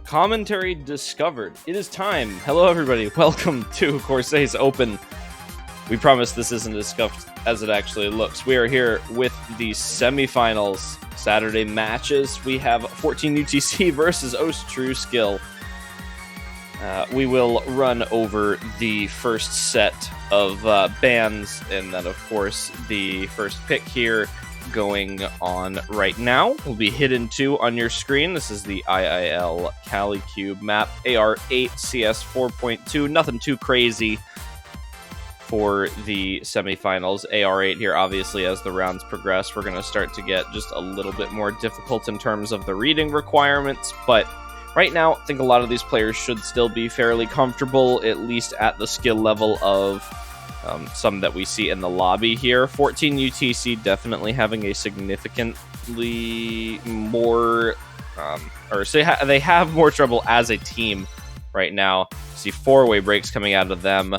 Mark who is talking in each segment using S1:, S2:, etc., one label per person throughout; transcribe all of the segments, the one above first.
S1: Commentary discovered. It is time. Hello, everybody. Welcome to Corsace Open. We promise this isn't as scuffed as it actually looks. We are here with the semifinals Saturday matches. We have 14 UTC versus OSU Skill. We will run over the first set of bands, and then, of course, the first pick here going on right now will be hidden 2 on your screen. This is the IIL Cali Cube map, AR8 CS 4.2. Nothing too crazy for the semifinals. AR8 here, obviously, as the rounds progress, we're going to start to get just a little bit more difficult in terms of the reading requirements, but right now, I think a lot of these players should still be fairly comfortable, at least at the skill level of some that we see in the lobby here. 14 UTC definitely having a significantly more, they have more trouble as a team right now. See 4-way breaks coming out of them.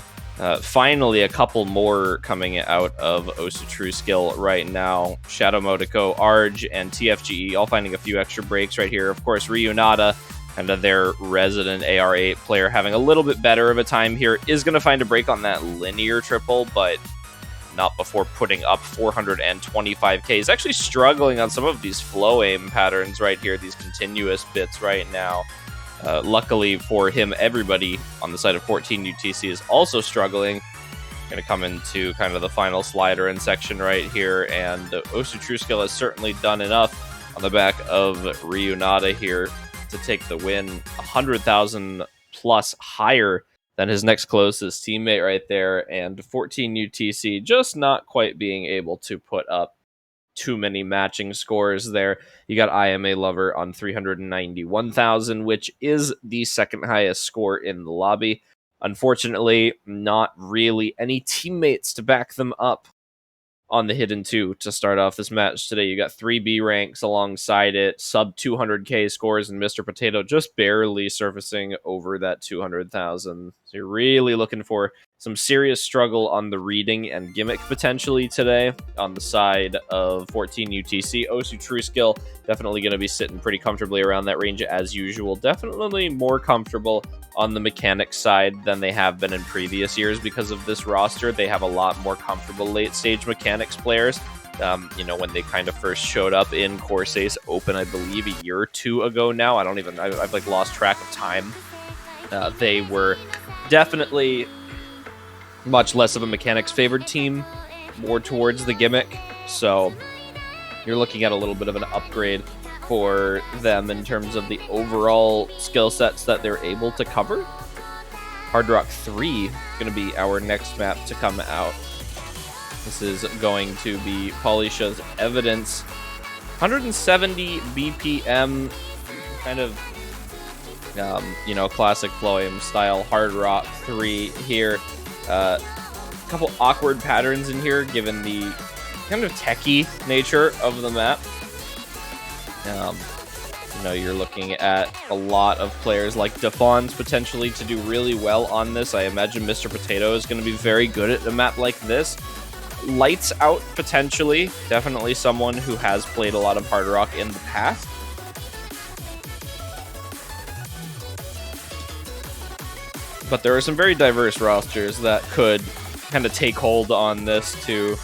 S1: Finally, a couple more coming out of OSU Skill right now. Shadow Modico, Arj, and TFGE all finding a few extra breaks right here. Of course, Ryunata, kind of their resident AR8 player, having a little bit better of a time here, is going to find a break on that linear triple, but not before putting up 425k. He's actually struggling on some of these flow aim patterns right here, these continuous bits right now. Luckily for him, everybody on the side of 14 UTC is also struggling. Going to come into kind of the final slider and section right here, and OSU Skill has certainly done enough on the back of Ryunata here to take the win. 100,000 plus higher than his next closest teammate right there, and 14 UTC just not quite being able to put up too many matching scores there. You got IMA Lover on 391,000, which is the second highest score in the lobby. Unfortunately, not really any teammates to back them up on the hidden 2 to start off this match today. You got 3 B ranks alongside it, sub 200k scores, and Mr. Potato just barely surfacing over that 200,000. So you're really looking for some serious struggle on the reading and gimmick potentially today on the side of 14 UTC. OSU Skill definitely going to be sitting pretty comfortably around that range as usual. Definitely more comfortable on the mechanics side than they have been in previous years because of this roster. They have a lot more comfortable late stage mechanics players. When they kind of first showed up in Corsace Open, I believe a year or 2 ago now. I've like lost track of time. They were definitely much less of a mechanics favored team, more towards the gimmick. So you're looking at a little bit of an upgrade for them in terms of the overall skill sets that they're able to cover. Hard Rock 3 is going to be our next map to come out. This is going to be Polisha's Evidence. 170 BPM, kind of, classic flow aim style Hard Rock 3 here. A couple awkward patterns in here, given the kind of techie nature of the map. You're looking at a lot of players like Defons potentially to do really well on this. I imagine Mr. Potato is going to be very good at a map like this. Lights Out potentially, definitely someone who has played a lot of Hard Rock in the past. But there are some very diverse rosters that could kind of take hold on this to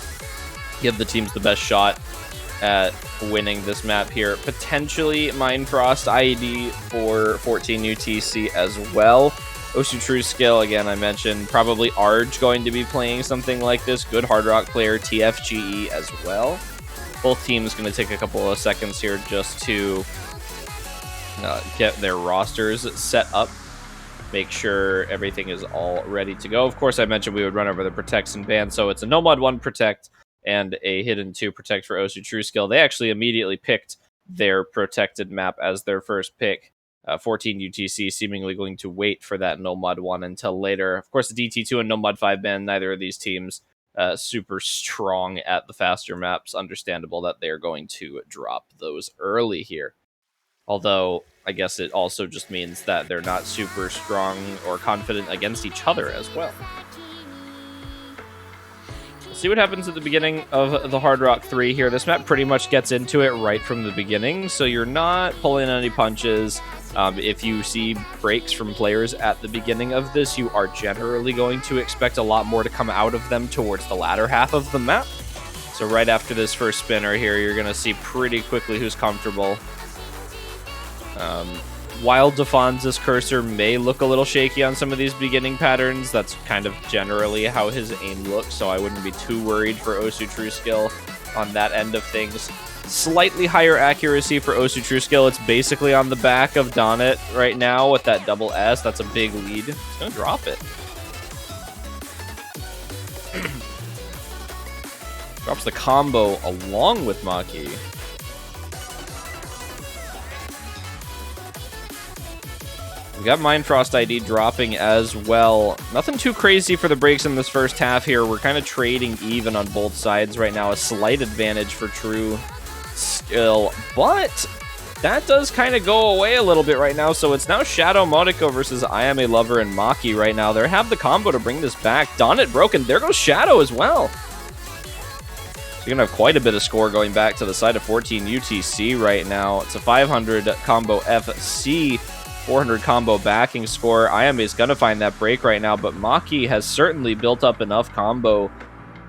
S1: give the teams the best shot at winning this map here. Potentially Mindfrost IED for 14 UTC as well. OSU Skill, again, I mentioned, probably Arj going to be playing something like this. Good Hard Rock player, TFGE as well. Both teams going to take a couple of seconds here just to get their rosters set up. Make sure everything is all ready to go. Of course, I mentioned we would run over the protects and bans, so it's a Nomad 1 protect and a hidden 2 protect for OSU Skill. They actually immediately picked their protected map as their first pick. 14 UTC seemingly going to wait for that Nomad 1 until later. Of course, the DT2 and Nomad 5 ban, neither of these teams super strong at the faster maps. Understandable that they're going to drop those early here. Although, I guess it also just means that they're not super strong or confident against each other as well. see what happens at the beginning of the Hard Rock 3 here. This map pretty much gets into it right from the beginning, so you're not pulling any punches. If you see breaks from players at the beginning of this, you are generally going to expect a lot more to come out of them towards the latter half of the map. So right after this first spinner here, you're going to see pretty quickly who's comfortable. While Defonz's cursor may look a little shaky on some of these beginning patterns, that's kind of generally how his aim looks, so I wouldn't be too worried for OSU True Skill on that end of things. Slightly higher accuracy for OSU True Skill. It's basically on the back of Donut right now with that double S. That's a big lead. It's going to drop it. Drops the combo along with Maki. We got Mindfrost ID dropping as well. Nothing too crazy for the breaks in this first half here. We're kind of trading even on both sides right now. A slight advantage for True Skill, but that does kind of go away a little bit right now. So it's now Shadow Modico versus I Am a Lover and Maki right now. They have the combo to bring this back. Donut broken. There goes Shadow as well. So you're going to have quite a bit of score going back to the side of 14 UTC right now. It's a 500 combo FC. 400 combo backing score. Ayame is going to find that break right now, but Maki has certainly built up enough combo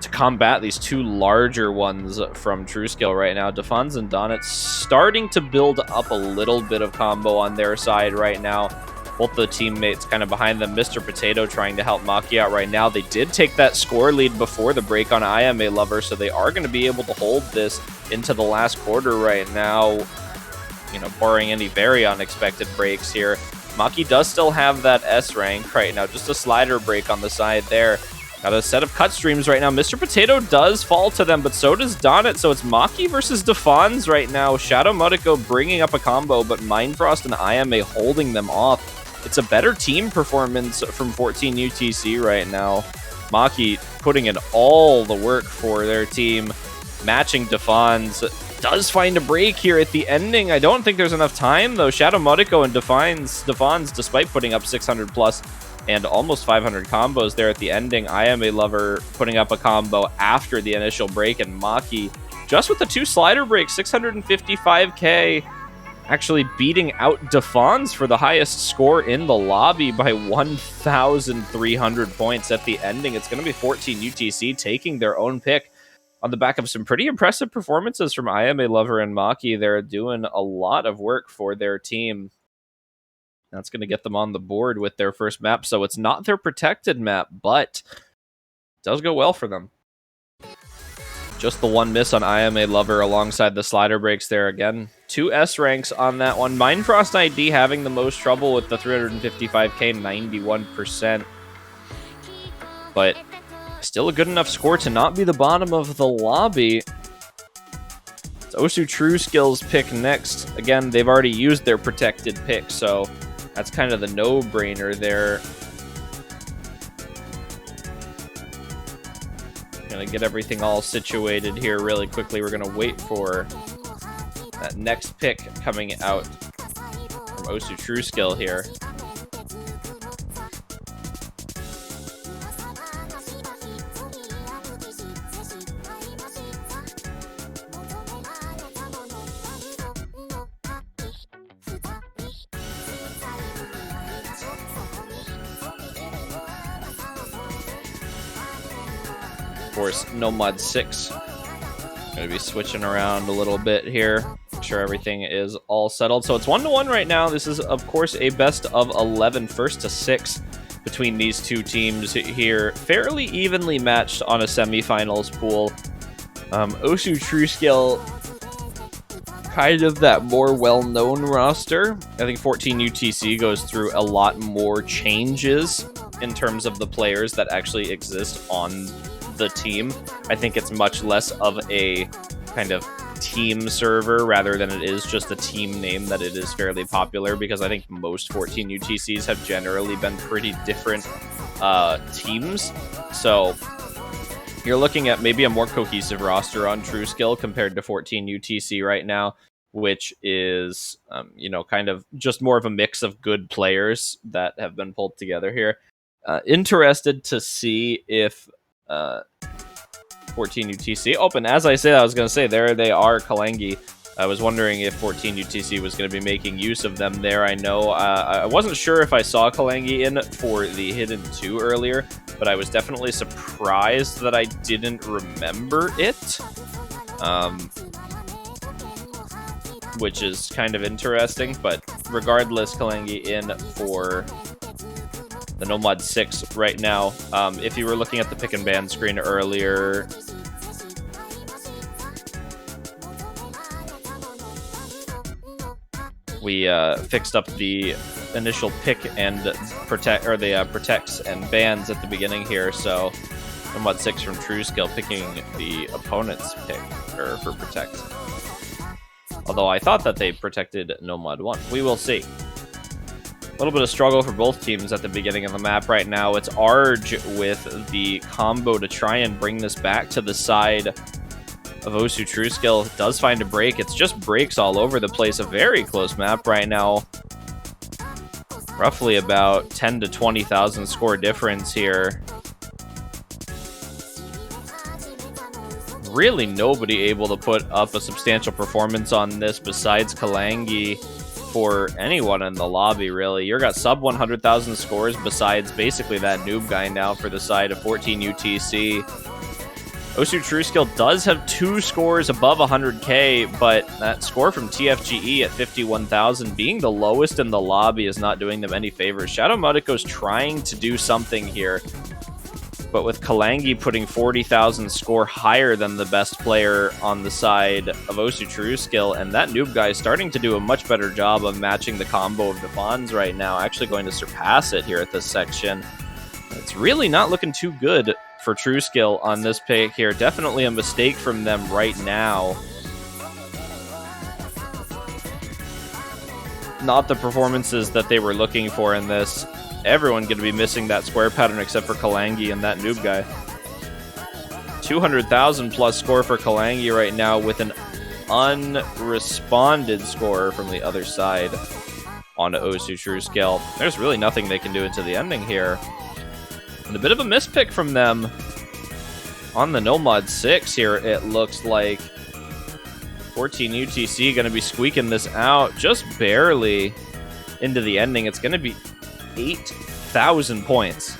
S1: to combat these two larger ones from True Skill right now. Defonz and Donut starting to build up a little bit of combo on their side right now. Both the teammates kind of behind them. Mr. Potato trying to help Maki out right now. They did take that score lead before the break on Ayame Lover, so they are going to be able to hold this into the last quarter right now. You know, barring any very unexpected breaks here. Maki does still have that S rank right now. Just a slider break on the side there. Got a set of cut streams right now. Mr. Potato does fall to them, but so does Donut. So it's Maki versus Defonz right now. Shadow Modico bringing up a combo, but Mindfrost and Ayame holding them off. It's a better team performance from 14 UTC right now. Maki putting in all the work for their team. Matching Defonz. Does find a break here at the ending. I don't think there's enough time, though. Shadow Modico and Defonz, despite putting up 600 plus and almost 500 combos there at the ending. I Am a Lover putting up a combo after the initial break, and Maki, just with the two slider breaks, 655k, actually beating out Defonz for the highest score in the lobby by 1,300 points at the ending. It's going to be 14 UTC taking their own pick. On the back of some pretty impressive performances from I Am a Lover and Maki. They're doing a lot of work for their team. That's going to get them on the board with their first map. So it's not their protected map, but it does go well for them. Just the one miss on I Am a Lover alongside the slider breaks there again. 2 S ranks on that one. Mindfrost ID having the most trouble with the 355k, 91%. But still a good enough score to not be the bottom of the lobby. It's OSU True Skill's pick next. Again, they've already used their protected pick, so that's kind of the no-brainer there. Gonna get everything all situated here really quickly. We're gonna wait for that next pick coming out from OSU True Skill here. Of course, Nomad 6 going to be switching around a little bit here. Make sure everything is all settled. So it's 1-1 right now. This is, of course, a best of 11, first to 6 between these two teams here. Fairly evenly matched on a semifinals pool. OSU True Skill, kind of that more well-known roster. I think 14 UTC goes through a lot more changes in terms of the players that actually exist on the team. I think it's much less of a kind of team server rather than it is just a team name that it is fairly popular, because I think most 14 UTCs have generally been pretty different teams. So you're looking at maybe a more cohesive roster on True Skill compared to 14 UTC right now, which is, you know, kind of just more of a mix of good players that have been pulled together here. Interested to see if 14 UTC Open. As I said, I was going to say, there they are, Kalangi. I was wondering if 14 UTC was going to be making use of them there. I know I wasn't sure if I saw Kalangi in for the Hidden 2 earlier, but I was definitely surprised that I didn't remember it, which is kind of interesting. But regardless, Kalangi in for the Nomad 6 right now. If you were looking at the pick and ban screen earlier, we fixed up the initial pick and protects and bans at the beginning here. So Nomad 6 from True Skill picking the opponent's pick for protect. Although I thought that they protected Nomad 1. We will see. A little bit of struggle for both teams at the beginning of the map right now. It's Arj with the combo to try and bring this back to the side of OSU. True Skill does find a break. It's just breaks all over the place. A very close map right now. Roughly about 10 to 20,000 score difference here. Really nobody able to put up a substantial performance on this besides Kalangi for anyone in the lobby, really. You've got sub 100,000 scores besides basically that noob guy now for the side of 14 UTC. OSU True Skill does have 2 scores above 100k, but that score from TFGE at 51,000 being the lowest in the lobby is not doing them any favors. Shadow Mudiko's trying to do something here, but with Kalangi putting 40,000 score higher than the best player on the side of OSU True Skill, and that noob guy is starting to do a much better job of matching the combo of Devons right now, actually going to surpass it here at this section. It's really not looking too good for True Skill on this pick here. Definitely a mistake from them right now. Not the performances that they were looking for in this. Everyone going to be missing that square pattern except for Kalangi and that noob guy. 200,000 plus score for Kalangi right now with an unresponded score from the other side onto OSU True Skill. There's really nothing they can do into the ending here. And a bit of a mispick from them on the Nomad 6 here, it looks like. 14 UTC going to be squeaking this out just barely into the ending. It's going to be 8,000 points.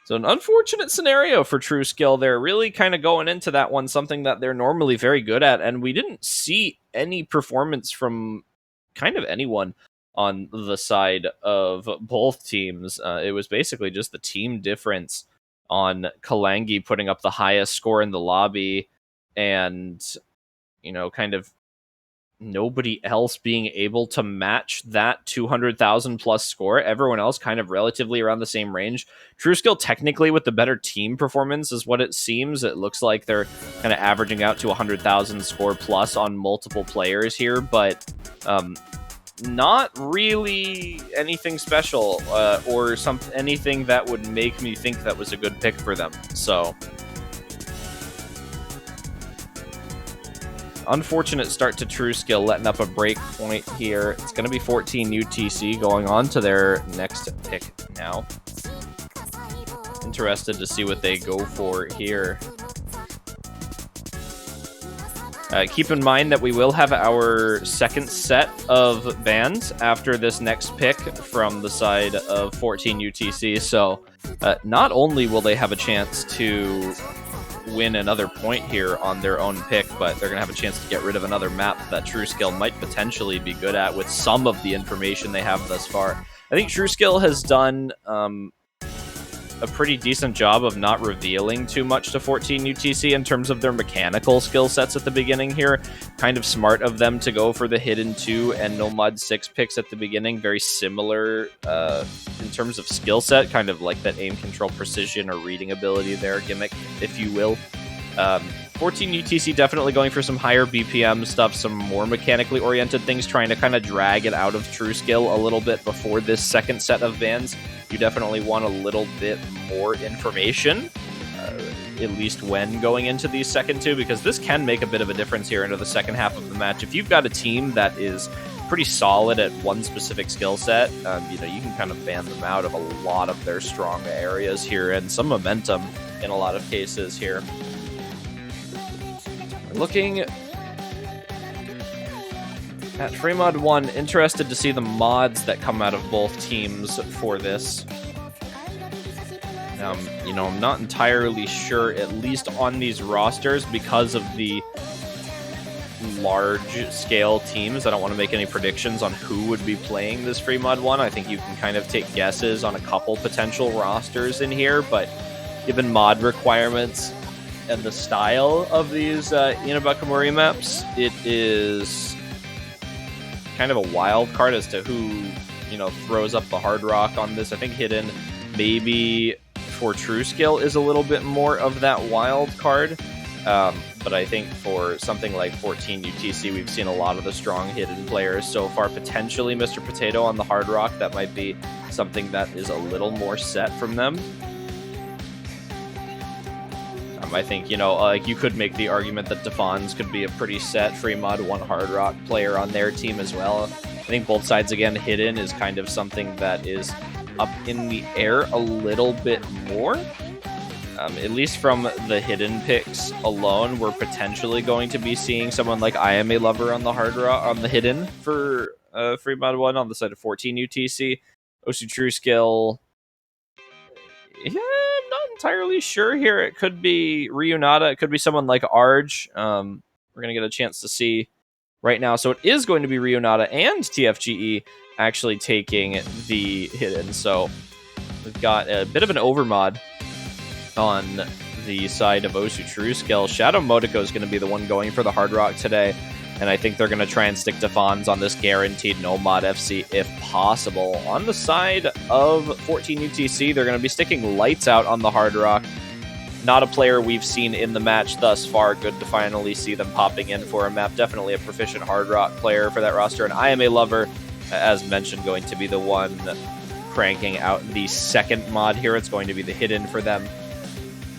S1: So an unfortunate scenario for True Skill. They're really kind of going into that one, something that they're normally very good at, and we didn't see any performance from kind of anyone on the side of both teams. It was basically just the team difference on Kalangi putting up the highest score in the lobby, and, you know, kind of nobody else being able to match that 200,000 plus score. Everyone else kind of relatively around the same range. True Skill technically with the better team performance is what it seems. It looks like they're kind of averaging out to 100,000 score plus on multiple players here, but not really anything special or anything that would make me think that was a good pick for them. So unfortunate start to True Skill, letting up a break point here. It's going to be 14 UTC going on to their next pick now. Interested to see what they go for here. Keep in mind that we will have our second set of bans after this next pick from the side of 14 UTC. So not only will they have a chance to win another point here on their own pick, but they're going to have a chance to get rid of another map that True Skill might potentially be good at with some of the information they have thus far. I think True Skill has done a pretty decent job of not revealing too much to 14 UTC in terms of their mechanical skill sets at the beginning here. Kind of smart of them to go for the Hidden 2 and Nomad 6 picks at the beginning. Very similar in terms of skill set, kind of like that aim control precision or reading ability there gimmick, if you will. 14 UTC definitely going for some higher BPM stuff, some more mechanically oriented things, trying to kind of drag it out of True Skill a little bit before this second set of bans. You definitely want a little bit more information, at least when going into these second two, because this can make a bit of a difference here into the second half of the match. If you've got a team that is pretty solid at one specific skill set, you know, you can kind of ban them out of a lot of their strong areas here, and some momentum in a lot of cases here. Looking at Free Mod 1, interested to see the mods that come out of both teams for this. You know, I'm not entirely sure, at least on these rosters, because of the large-scale teams. I don't want to make any predictions on who would be playing this Free Mod 1. I think you can kind of take guesses on a couple potential rosters in here, but given mod requirements and the style of these Inabakamori maps, it is kind of a wild card as to who, you know, throws up the hard rock on this. I think Hidden, maybe for True Skill, is a little bit more of that wild card. But I think for something like 14 UTC, we've seen a lot of the strong Hidden players so far. Potentially Mr. Potato on the hard rock, that might be something that is a little more set from them. I think, you know, you could make the argument that Defons could be a pretty set Free Mod 1 hard rock player on their team as well. I think both sides, again, Hidden is kind of something that is up in the air a little bit more. At least from the Hidden picks alone, we're potentially going to be seeing someone like I Am a Lover on the hard rock, on the Hidden for Free Mod 1 on the side of 14 UTC. OSU True Skill, yeah, I'm not entirely sure here. It could be Ryunata. It could be someone like Arj. We're going to get a chance to see right now. So it is going to be Ryunata and TFGE actually taking the Hidden. So we've got a bit of an overmod on the side of OSU True Skill. Shadow Motoko is going to be the one going for the hard rock today. And I think they're going to try and stick to Fons on this guaranteed no mod FC if possible. On the side of 14 UTC, they're going to be sticking Lights Out on the hard rock. Not a player we've seen in the match thus far. Good to finally see them popping in for a map. Definitely a proficient hard rock player for that roster. And I Am a Lover, as mentioned, going to be the one cranking out the second mod here. It's going to be the Hidden for them.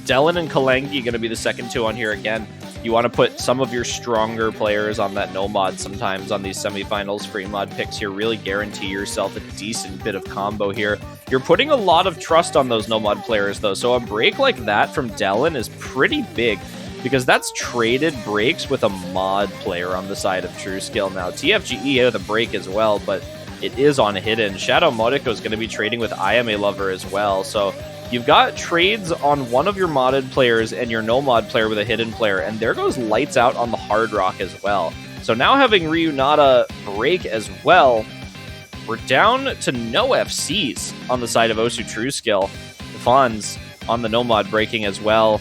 S1: Dellen and Kalengi going to be the second two on here again. You want to put some of your stronger players on that no mod sometimes on these semifinals free mod picks here. Really guarantee yourself a decent bit of combo here. You're putting a lot of trust on those no mod players though, so a break like that from Dellen is pretty big because that's traded breaks with a mod player on the side of True Skill now. TFGE with a break as well, but it is on Hidden. Shadow Motoko is going to be trading with I Am a Lover as well, so you've got trades on one of your modded players and your no mod player with a Hidden player, and there goes Lights Out on the hard rock as well. So now having Ryunata break as well, we're down to no FCs on the side of OSU True Skill. Fons on the no mod breaking as well.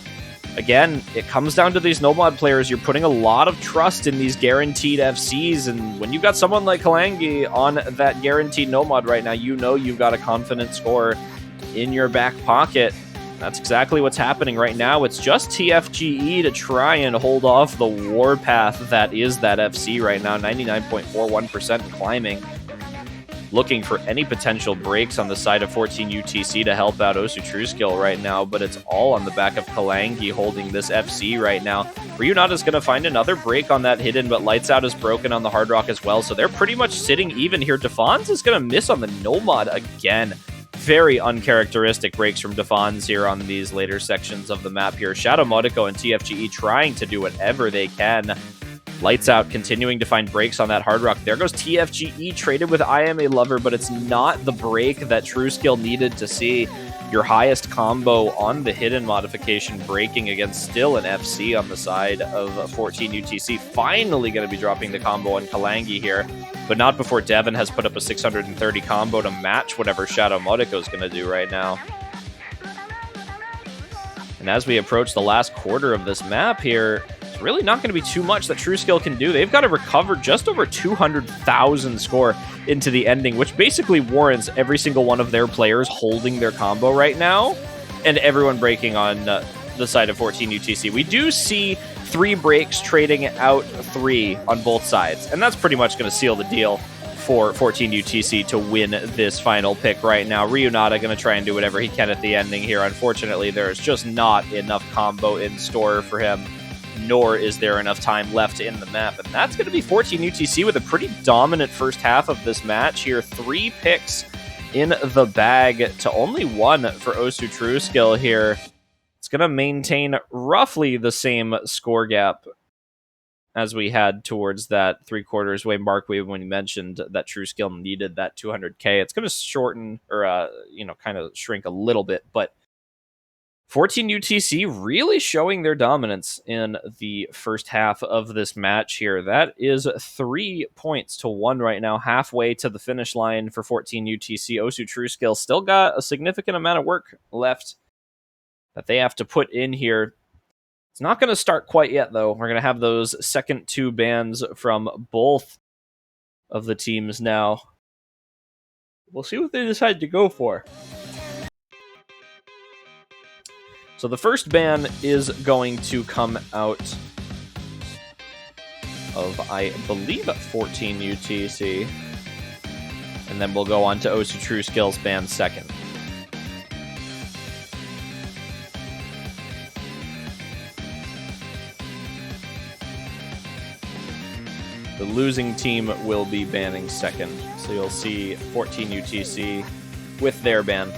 S1: Again, it comes down to these no mod players. You're putting a lot of trust in these guaranteed FCs, and when you've got someone like Kalangi on that guaranteed no mod right now, you know you've got a confident scorer in your back pocket. That's exactly what's happening right now. It's just TFGE to try and hold off the warpath that is that FC right now. 99.41% and climbing. Looking for any potential breaks on the side of 14 UTC to help out OSU True Skill right now, but it's all on the back of Kalangi holding this FC right now. Ryunata's going to find another break on that Hidden, but Lights Out is broken on the hard rock as well, so they're pretty much sitting even here. Defons is going to miss on the no mod again. Very uncharacteristic breaks from Defons here on these later sections of the map here. Shadow Motoko and TFGE trying to do whatever they can. Lights Out continuing to find breaks on that hard rock. There goes TFGE traded with I Am a Lover, but it's not the break that True Skill needed to see. Your highest combo on the Hidden modification breaking against still an FC on the side of 14 UTC. Finally going to be dropping the combo on Kalangi here, but not before Devin has put up a 630 combo to match whatever Shadow Motoko is going to do right now. And as we approach the last quarter of this map here, it's really not going to be too much that True Skill can do. They've got to recover just over 200,000 score into the ending, which basically warrants every single one of their players holding their combo right now, and everyone breaking on the side of 14 UTC. We do see 3 breaks trading out 3 on both sides, and that's pretty much going to seal the deal for 14 UTC to win this final pick right now. Ryunata going to try and do whatever he can at the ending here. Unfortunately, there's just not enough combo in store for him. nor is there enough time left in the map. And that's going to be 14 UTC with a pretty dominant first half of this match here. 3 picks in the bag to only 1 for OSU TrueSkill here. It's going to maintain roughly the same score gap as we had towards that 3/4 way mark when we mentioned that TrueSkill needed that 200k. It's going to shorten or, kind of shrink a little bit, but 14 UTC really showing their dominance in the first half of this match here. That is 3 points to 1 right now, halfway to the finish line for 14 UTC. OSU TrueSkill still got a significant amount of work left that they have to put in here. It's not going to start quite yet, though. We're going to have those second 2 bans from both of the teams now. We'll see what they decide to go for. So the first ban is going to come out of, I believe, 14 UTC. And then we'll go on to OSU TrueSkill's ban second. The losing team will be banning second. So you'll see 14 UTC with their ban.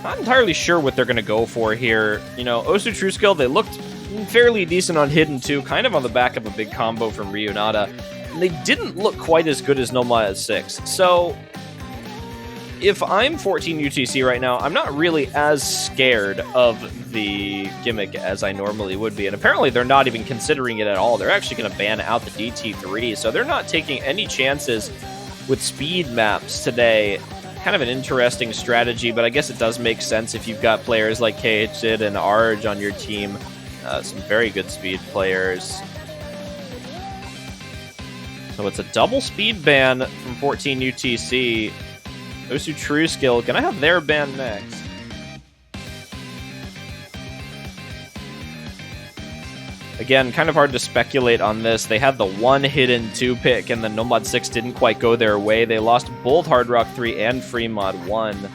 S1: Not entirely sure what they're going to go for here. OSU TrueSkill, they looked fairly decent on Hidden 2, kind of on the back of a big combo from Ryunata. And they didn't look quite as good as Nomad 6. So if I'm 14 UTC right now, I'm not really as scared of the gimmick as I normally would be. And apparently they're not even considering it at all. They're actually going to ban out the DT3. So they're not taking any chances with speed maps today. Kind of an interesting strategy, but I guess it does make sense if you've got players like KHid and Arj on your team. Some very good speed players. So it's a double speed ban from 14 UTC. OSU TrueSkill gonna have their ban next. Again, kind of hard to speculate on this. They had the 1 Hidden 2 pick, and the Nomad 6 didn't quite go their way. They lost both Hard Rock 3 and Free Mod 1.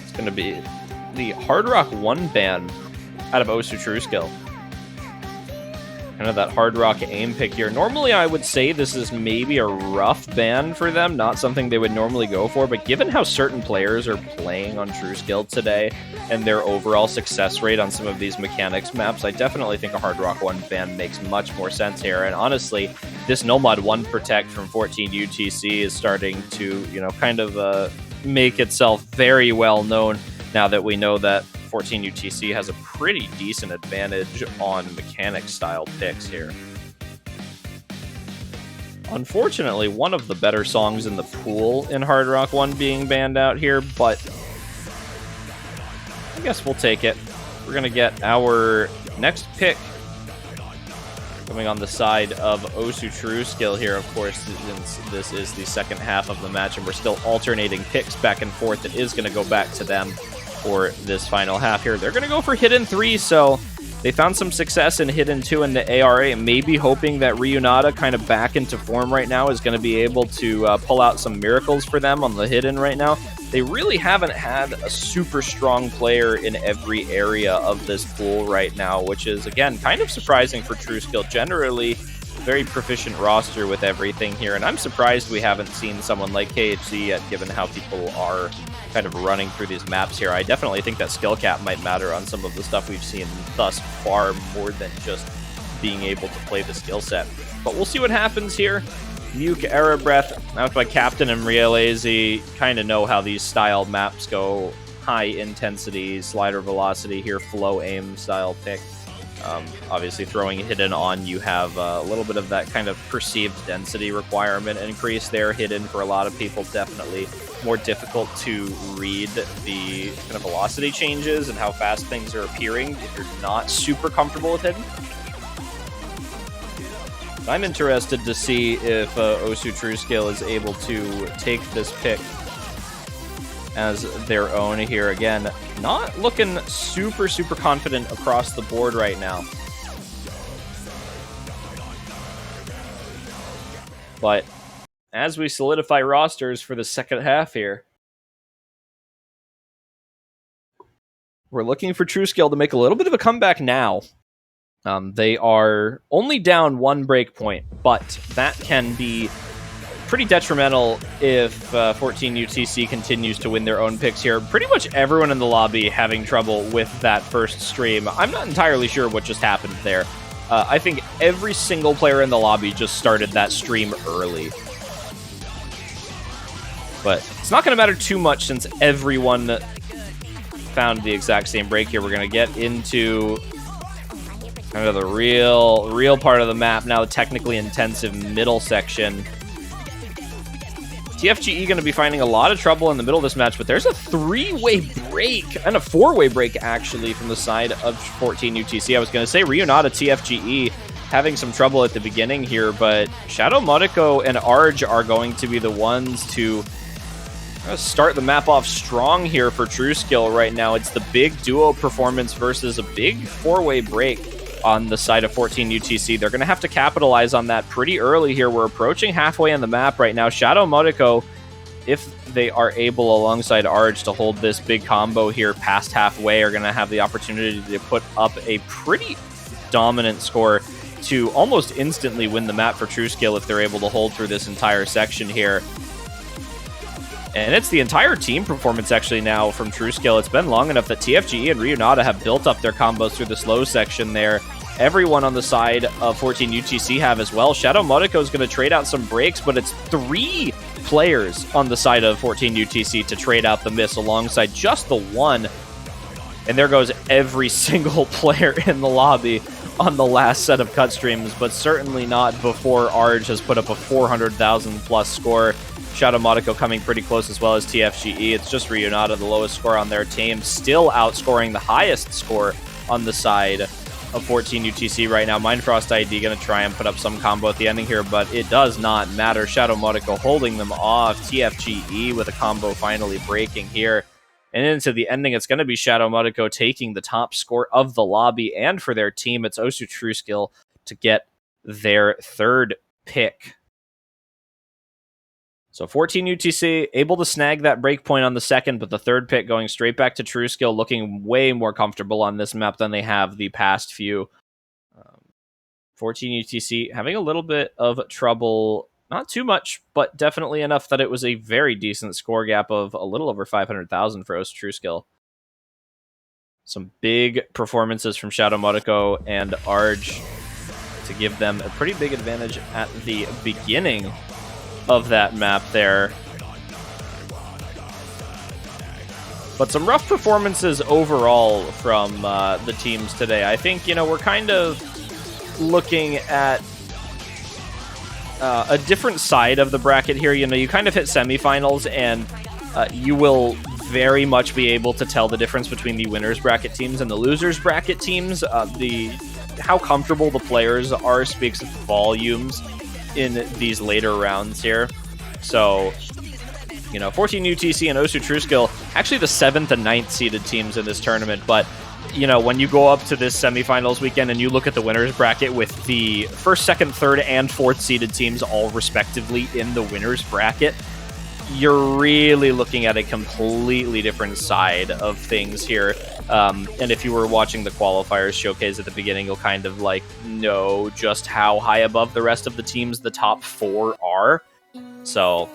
S1: It's going to be the Hard Rock 1 ban out of OSU TrueSkill. Kind of that Hard Rock aim pick here. Normally, I would say this is maybe a rough ban for them, not something they would normally go for, but given how certain players are playing on TrueSkill today and their overall success rate on some of these mechanics maps, I definitely think a Hard Rock 1 ban makes much more sense here. And honestly, this Nomad 1 Protect from 14 UTC is starting to, kind of make itself very well known now that we know that 14 UTC has a pretty decent advantage on mechanic-style picks here. Unfortunately, one of the better songs in the pool in Hard Rock 1 being banned out here, but I guess we'll take it. We're going to get our next pick coming on the side of OSU TrueSkill here, of course, since this is the second half of the match, and we're still alternating picks back and forth. It is going to go back to them for this final half here. They're going to go for Hidden 3, so they found some success in Hidden 2 in the ARA, maybe hoping that Ryunata, kind of back into form right now, is going to be able to pull out some miracles for them on the Hidden right now. They really haven't had a super strong player in every area of this pool right now, which is, again, kind of surprising for TrueSkill. Generally, very proficient roster with everything here, and I'm surprised we haven't seen someone like KHC yet, given how people are kind of running through these maps here. I definitely think that skill cap might matter on some of the stuff we've seen thus far, more than just being able to play the skill set. But we'll see what happens here. Nuke, Era Breath, out by Captain and Realazy. Kind of know how these style maps go. High intensity, slider velocity here, flow aim style pick. Obviously, throwing Hidden on, you have a little bit of that kind of perceived density requirement increase there. Hidden, for a lot of people, definitely more difficult to read the kind of velocity changes and how fast things are appearing if you're not super comfortable with Hidden. I'm interested to see if OSU TrueSkill is able to take this pick as their own here. Again, not looking super confident across the board right now. But as we solidify rosters for the second half here, We're looking for TrueScale to make a little bit of a comeback now. They are only down 1 break point, but that can be pretty detrimental if 14 UTC continues to win their own picks here. Pretty much everyone in the lobby having trouble with that first stream. I'm not entirely sure what just happened there. I think every single player in the lobby just started that stream early. But it's not going to matter too much since everyone found the exact same break here. We're going to get into kind of the real part of the map now, the technically intensive middle section. TFGE going to be finding a lot of trouble in the middle of this match, but there's a 3-way break, and a 4-way break, actually, from the side of 14 UTC. I was going to say Ryunata TFGE having some trouble at the beginning here, but Shadow Modico and Arj are going to be the ones to start the map off strong here for TrueScale right now. It's the big duo performance versus a big 4-way break on the side of 14 UTC. They're going to have to capitalize on that pretty early here. We're approaching halfway on the map right now. Shadow Modico, if they are able alongside Arj to hold this big combo here past halfway, are going to have the opportunity to put up a pretty dominant score to almost instantly win the map for TrueScale if they're able to hold through this entire section here. And it's the entire team performance actually now from TrueScale. It's been long enough that TFGE and Ryunata have built up their combos through the slow section there. Everyone on the side of 14 UTC have as well. Shadow Modico is going to trade out some breaks, but it's 3 players on the side of 14 UTC to trade out the miss alongside just the 1. And there goes every single player in the lobby on the last set of cut streams, but certainly not before Arj has put up a 400,000 plus score. Shadow Modico coming pretty close as well as TFGE. It's just Ryunata, the lowest score on their team, still outscoring the highest score on the side of 14 UTC right now. Mindfrost ID going to try and put up some combo at the ending here, but it does not matter. Shadow Modico holding them off. TFGE with a combo finally breaking here. And into the ending, it's going to be Shadow Modico taking the top score of the lobby, and for their team, it's OSU TrueScale to get their 3rd pick. So 14 UTC able to snag that breakpoint on the 2nd, but the 3rd pick going straight back to TrueScale, looking way more comfortable on this map than they have the past few. 14 UTC having a little bit of trouble, not too much, but definitely enough that it was a very decent score gap of a little over 500,000 for OSU TrueScale. Some big performances from Shadow Modico and Arj to give them a pretty big advantage at the beginning of that map there. But some rough performances overall from the teams today. I think, we're kind of looking at a different side of the bracket here. You kind of hit semifinals, and you will very much be able to tell the difference between the winners bracket teams and the losers bracket teams. How comfortable the players are speaks volumes in these later rounds here. So, 14 UTC and OSU TrueScale, actually the 7th and 9th seeded teams in this tournament, but when you go up to this semifinals weekend and you look at the winners bracket with the 1st, 2nd, 3rd, and 4th seeded teams all respectively in the winners bracket, you're really looking at a completely different side of things here. And if you were watching the qualifiers showcase at the beginning, you'll kind of know just how high above the rest of the teams the top 4 are. So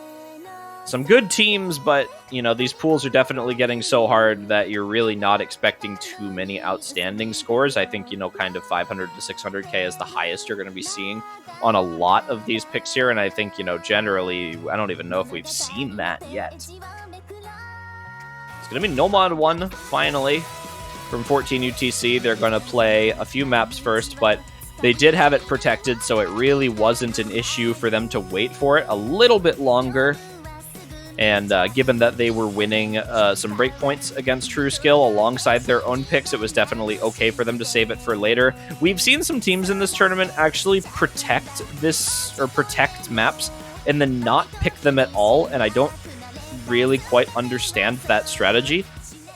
S1: some good teams, but these pools are definitely getting so hard that you're really not expecting too many outstanding scores. I think kind of 500 to 600k is the highest you're going to be seeing on a lot of these picks here, and I think generally I don't even know if we've seen that yet. It's going to be Nomad 1 finally from 14 UTC. They're going to play a few maps first, but they did have it protected, so it really wasn't an issue for them to wait for it a little bit longer. And given that they were winning some breakpoints against TrueScale alongside their own picks, it was definitely okay for them to save it for later. We've seen some teams in this tournament actually protect maps and then not pick them at all, and I don't really quite understand that strategy.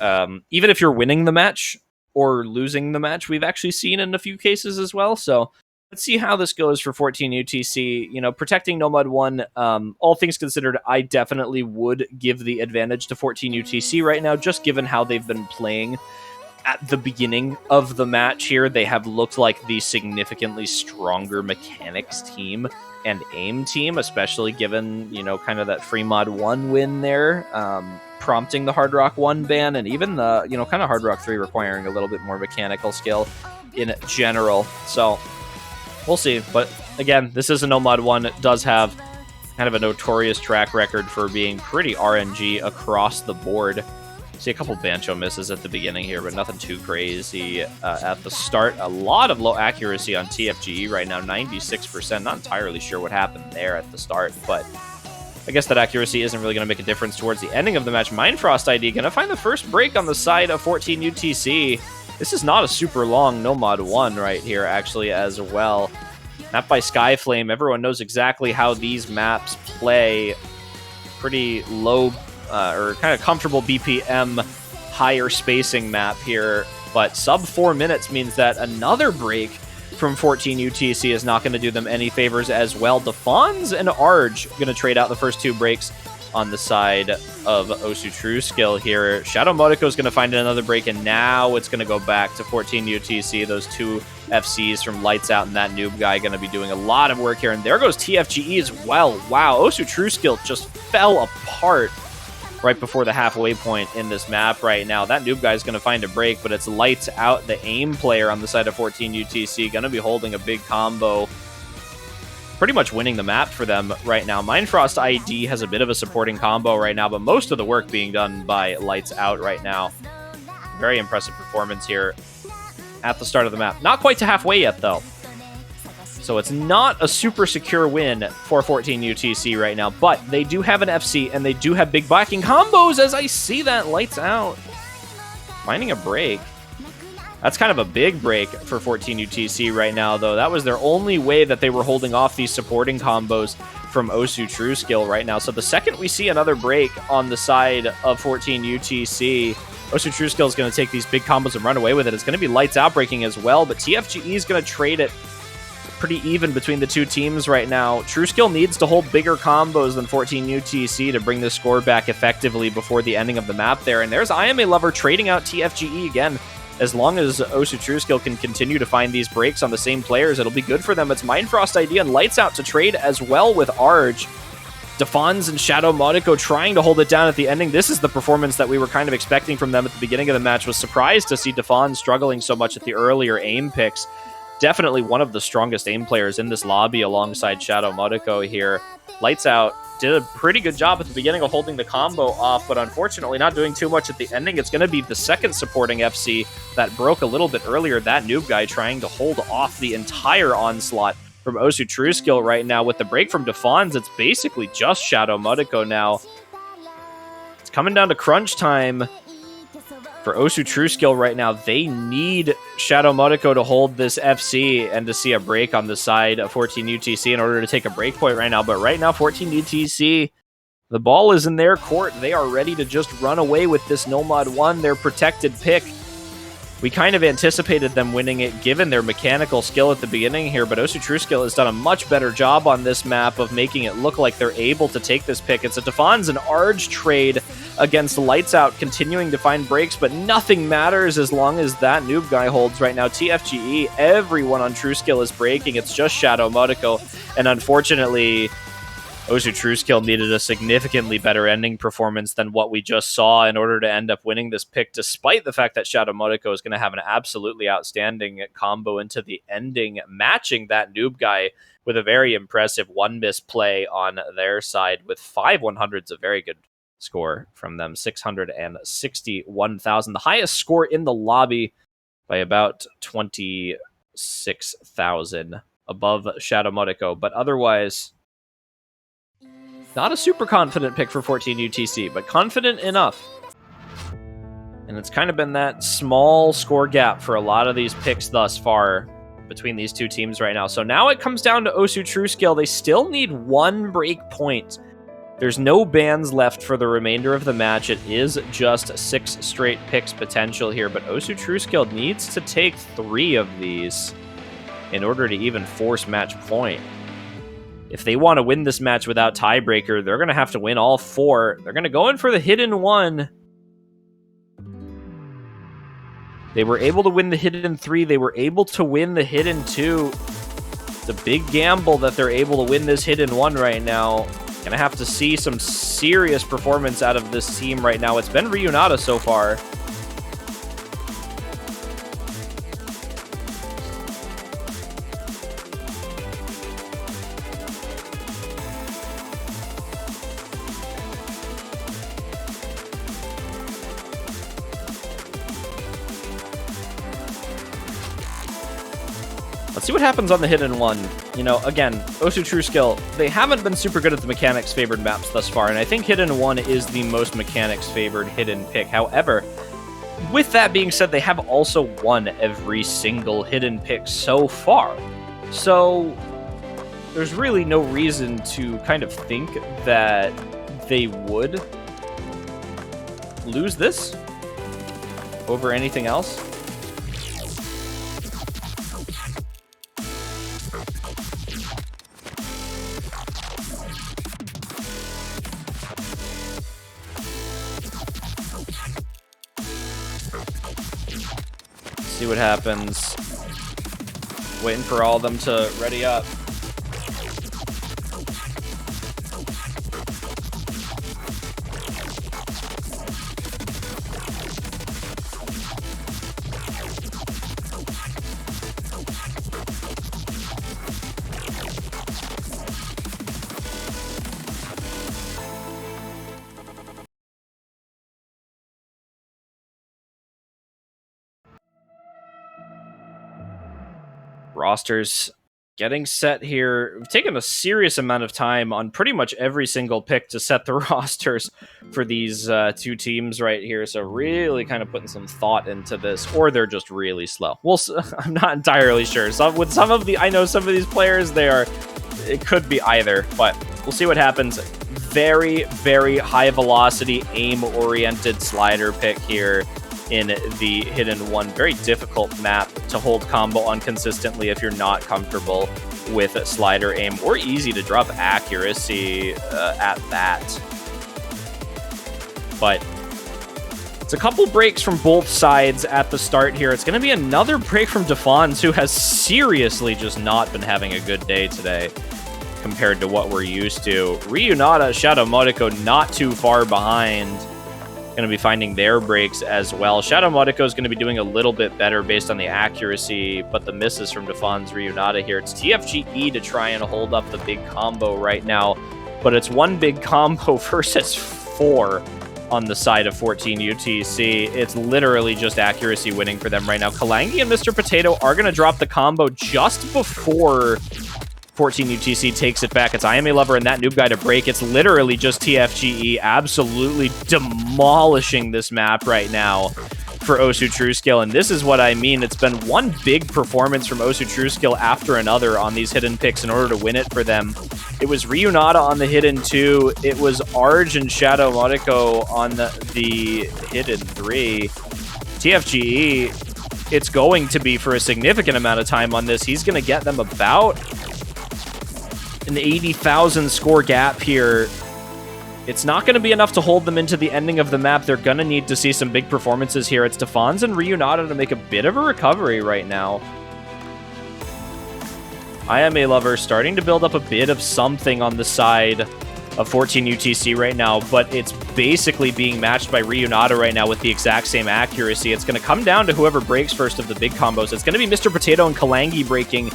S1: Even if you're winning the match or losing the match, we've actually seen in a few cases as well. So let's see how this goes for 14 UTC. Protecting Nomad 1, all things considered, I definitely would give the advantage to 14 UTC right now, just given how they've been playing at the beginning of the match here, they have looked like the significantly stronger mechanics team and aim team, especially given, you know, kind of that Free Mod 1 win there, prompting the Hard Rock 1 ban, and even the, you know, kind of Hard Rock 3 requiring a little bit more mechanical skill in general. So we'll see. But again, this is a No Mod 1. It does have kind of a notorious track record for being pretty RNG across the board. See a couple Bancho misses at the beginning here, but nothing too crazy at the start. A lot of low accuracy on TFGE right now, 96%. Not entirely sure what happened there at the start, but I guess that accuracy isn't really going to make a difference towards the ending of the match. Mindfrost ID going to find the first break on the side of 14 UTC. This is not a super long No Mod 1 right here, actually, as well. Map by Skyflame. Everyone knows exactly how these maps play. Pretty low or kind of comfortable BPM, higher spacing map here. But sub 4 minutes means that another break from 14 UTC is not going to do them any favors as well. Defons and Arge going to trade out the first 2 breaks on the side of OSU True Skill here. Shadow Modico is going to find another break, and now it's going to go back to 14 UTC. Those 2 FCs from Lights Out and that noob guy going to be doing a lot of work here. And there goes TFGE as well. Wow, OSU True Skill just fell apart right before the halfway point in this map right now. That noob guy is going to find a break, but it's Lights Out, the aim player on the side of 14 UTC, going to be holding a big combo, pretty much winning the map for them right now. Mindfrost ID has a bit of a supporting combo right now, but most of the work being done by Lights Out right now. Very impressive performance here at the start of the map. Not quite to halfway yet, though. So it's not a super secure win for 14 UTC right now, but they do have an FC, and they do have big backing combos, as I see that. Lights Out finding a break. That's kind of a big break for 14 UTC right now, though. That was their only way that they were holding off these supporting combos from OSU True Skill right now. So the second we see another break on the side of 14 UTC, OSU True Skill is going to take these big combos and run away with it. It's going to be Lights Out breaking as well, but TFGE is going to trade it pretty even between the 2 teams right now. True Skill needs to hold bigger combos than 14 UTC to bring the score back effectively before the ending of the map there. And there's IMA Lover trading out TFGE again. As long as OSU True Skill can continue to find these breaks on the same players, it'll be good for them. It's Mindfrost ID and Lights Out to trade as well with Arge. Defons and Shadow Modico trying to hold it down at the ending. This is the performance that we were kind of expecting from them at the beginning of the match. Was surprised to see Defons struggling so much at the earlier aim picks. Definitely one of the strongest aim players in this lobby alongside Shadow Modico here. Lights Out did a pretty good job at the beginning of holding the combo off, but unfortunately not doing too much at the ending. It's going to be the second supporting FC that broke a little bit earlier. That noob guy trying to hold off the entire onslaught from OSU True Skill right now. With the break from Defons, it's basically just Shadow Modico now. It's coming down to crunch time for OSU True Skill right now. They need Shadow Modico to hold this FC and to see a break on the side of 14 UTC in order to take a break point right now. But right now, 14 UTC, the ball is in their court. They are ready to just run away with this No Mod 1, their protected pick. We kind of anticipated them winning it given their mechanical skill at the beginning here, but OSU True Skill has done a much better job on this map of making it look like they're able to take this pick. It's a Defons and Arge trade against Lights Out, continuing to find breaks, but nothing matters as long as that noob guy holds right now. TFGE, everyone on True Skill is breaking. It's just Shadow Modico, and unfortunately, OSU True Skill needed a significantly better ending performance than what we just saw in order to end up winning this pick, despite the fact that Shadow Modico is going to have an absolutely outstanding combo into the ending, matching that noob guy with a very impressive 1-miss play on their side with 5 100s, a very good score from them, 661,000, the highest score in the lobby by about 26,000 above Shadow Modico, but otherwise not a super confident pick for 14 UTC, but confident enough. And it's kind of been that small score gap for a lot of these picks thus far between these 2 teams right now. So now it comes down to OSU True Skill. They still need 1 break point. There's no bans left for the remainder of the match. It is just 6 straight picks potential here, but OSU True Skill needs to take 3 of these in order to even force match point. If they want to win this match without tiebreaker, they're going to have to win all 4. They're going to go in for the hidden 1. They were able to win the hidden 3. They were able to win the hidden 2. It's a big gamble that they're able to win this hidden 1 right now. Gonna have to see some serious performance out of this team right now. It's been Ryunata so far. Let's see what happens on the hidden 1. You know, again, OSU True Skill, they haven't been super good at the mechanics favored maps thus far, and I think hidden 1 is the most mechanics favored hidden pick. However, with that being said, they have also won every single hidden pick so far. So there's really no reason to kind of think that they would lose this over anything else. See what happens. Waiting for all of them to ready up. Rosters getting set here. We've taken a serious amount of time on pretty much every single pick to set the rosters for these two teams right here. So really kind of putting some thought into this, or they're just really slow. Well, I'm not entirely sure. With some of the, I know some of these players, it could be either, but we'll see what happens. Very, very high velocity, aim-oriented slider pick here in the hidden 1. Very difficult map to hold combo on consistently if you're not comfortable with slider aim, or easy to drop accuracy at that. But it's a couple breaks from both sides at the start here. It's going to be another break from Defons, who has seriously just not been having a good day today compared to what we're used to. Ryunata, Shadow Modiko not too far behind. Going to be finding their breaks as well. Shadow Modiko is going to be doing a little bit better based on the accuracy, but the misses from Defons Ryunata here. It's TFGE to try and hold up the big combo right now, but it's one big combo versus 4 on the side of 14 UTC. It's literally just accuracy winning for them right now. Kalangi and Mr. Potato are going to drop the combo just before 14 UTC takes it back. It's IMA Lover and that noob guy to break. It's literally just TFGE absolutely demolishing this map right now for OSU True Skill. And this is what I mean. It's been one big performance from OSU True Skill after another on these hidden picks in order to win it for them. It was Ryunata on the hidden 2. It was Arj and Shadow Modiko on the hidden 3. TFGE, it's going to be for a significant amount of time on this. He's going to get them about an 80,000 score gap here. It's not going to be enough to hold them into the ending of the map. They're going to need to see some big performances here. It's Defons and Ryunata to make a bit of a recovery right now. IMA Lover starting to build up a bit of something on the side of 14 UTC right now, but it's basically being matched by Ryunata right now with the exact same accuracy. It's going to come down to whoever breaks first of the big combos. It's going to be Mr. Potato and Kalangi breaking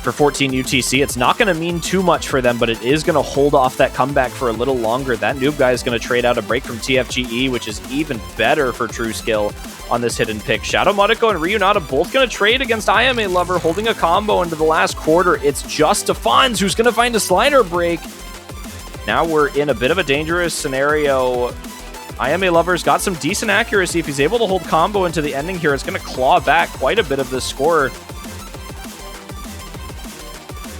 S1: for 14 UTC. It's not going to mean too much for them, but it is going to hold off that comeback for a little longer. That noob guy is going to trade out a break from TFGE, which is even better for True Skill on this hidden pick. Shadow Modiko and Ryunata both going to trade against IMA Lover, holding a combo into the last quarter. It's just Defons who's going to find a slider break. Now we're in a bit of a dangerous scenario. IMA Lover's got some decent accuracy. If he's able to hold combo into the ending here, it's going to claw back quite a bit of this score.